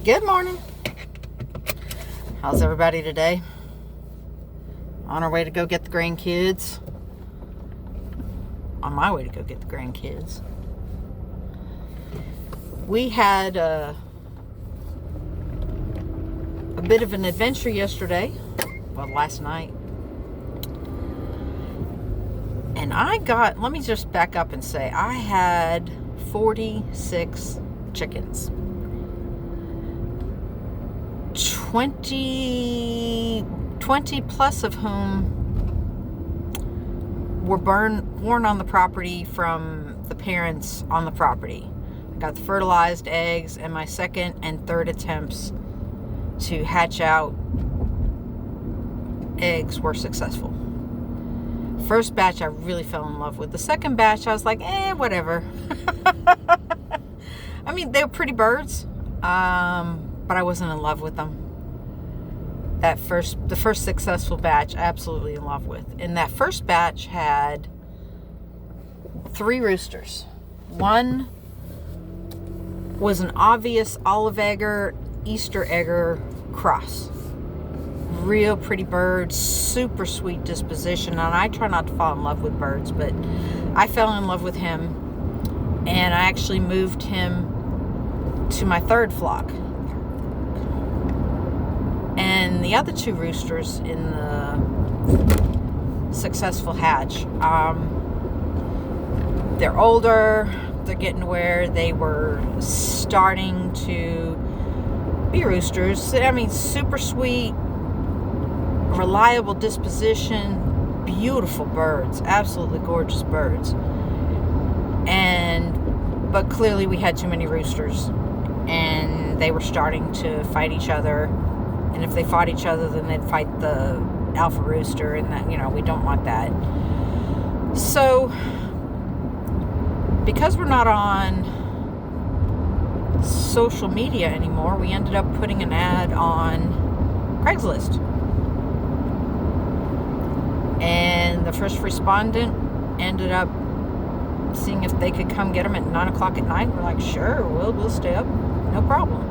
Good morning. How's everybody today? On our way to go get the grandkids. On my way to go get the grandkids. We had a bit of an adventure yesterday. Well, last night. And let me just back up and say, I had 46 chickens. 20 plus of whom were born on the property from the parents on the property. I got the fertilized eggs, and my second and third attempts to hatch out eggs were successful. First batch I really fell in love with. The second batch I was like, whatever. I mean, they were pretty birds, but I wasn't in love with them. The first successful batch, absolutely in love with. And that first batch had 3 roosters. One was an obvious olive egger, Easter egger cross. Real pretty bird, super sweet disposition. And I try not to fall in love with birds, but I fell in love with him. And I actually moved him to my third flock. And the other 2 roosters in the successful hatch, they're older. They're getting to where they were starting to be roosters. I mean, super sweet, reliable disposition, beautiful birds, absolutely gorgeous birds. But clearly we had too many roosters, and they were starting to fight each other. And if they fought each other, then they'd fight the alpha rooster, and that, we don't want that. So, because we're not on social media anymore, we ended up putting an ad on Craigslist. And the first respondent ended up seeing if they could come get them at 9 o'clock at night. We're like, sure, we'll stay up, no problem.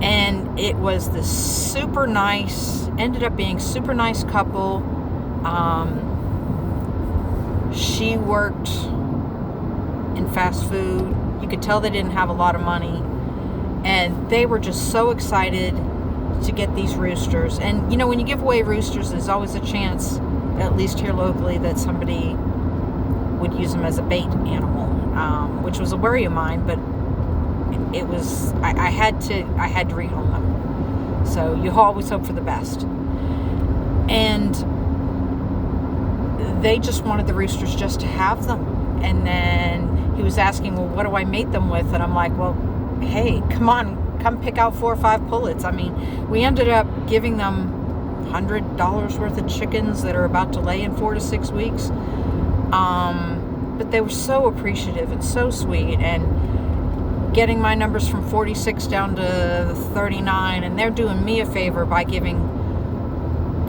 And it was this ended up being super nice couple. She worked in fast food. You could tell they didn't have a lot of money. And they were just so excited to get these roosters. And, when you give away roosters, there's always a chance, at least here locally, that somebody would use them as a bait animal, which was a worry of mine, but it was, I had to rehome them. So you always hope for the best. And they just wanted the roosters just to have them. And then he was asking, well, what do I mate them with? And I'm like, well, hey, come pick out 4 or 5 pullets. I mean, we ended up giving them $100 worth of chickens that are about to lay in 4 to 6 weeks. But they were so appreciative and so sweet, and getting my numbers from 46 down to 39, and they're doing me a favor by giving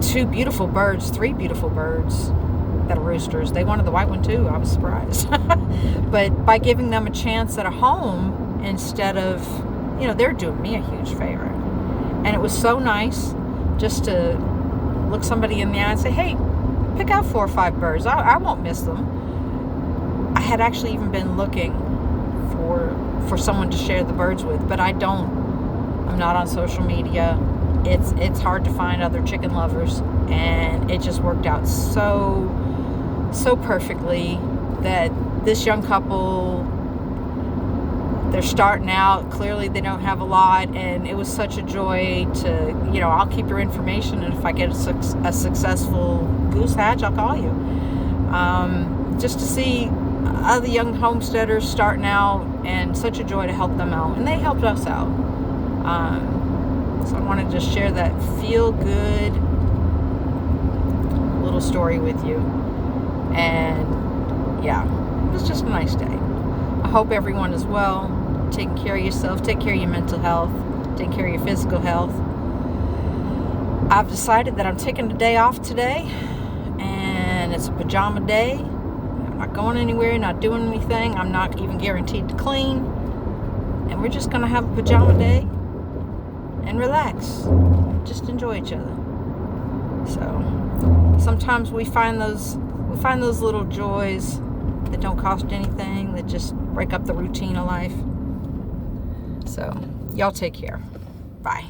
3 beautiful birds that are roosters. They wanted the white one too. I was surprised. But by giving them a chance at a home instead of, they're doing me a huge favor. And it was so nice just to look somebody in the eye and say, hey, pick out 4 or 5 birds. I won't miss them. I had actually even been looking for someone to share the birds with, but I'm not on social media. It's hard to find other chicken lovers, and it just worked out so perfectly that this young couple, they're starting out. Clearly they don't have a lot, and it was such a joy to, I'll keep your information, and if I get a successful goose hatch, I'll call you. Just to see other young homesteaders starting out, and such a joy to help them out, and they helped us out. So I wanted to share that feel-good little story with you. And yeah, it was just a nice day. I hope everyone is well, taking care of yourself, take care of your mental health, take care of your physical health. I've decided that I'm taking a day off today, and it's a pajama day. I'm not going anywhere, not doing anything. I'm not even guaranteed to clean. and we're just gonna have a pajama day and relax, just enjoy each other. So sometimes we find those little joys that don't cost anything, that just break up the routine of life. So y'all take care. Bye.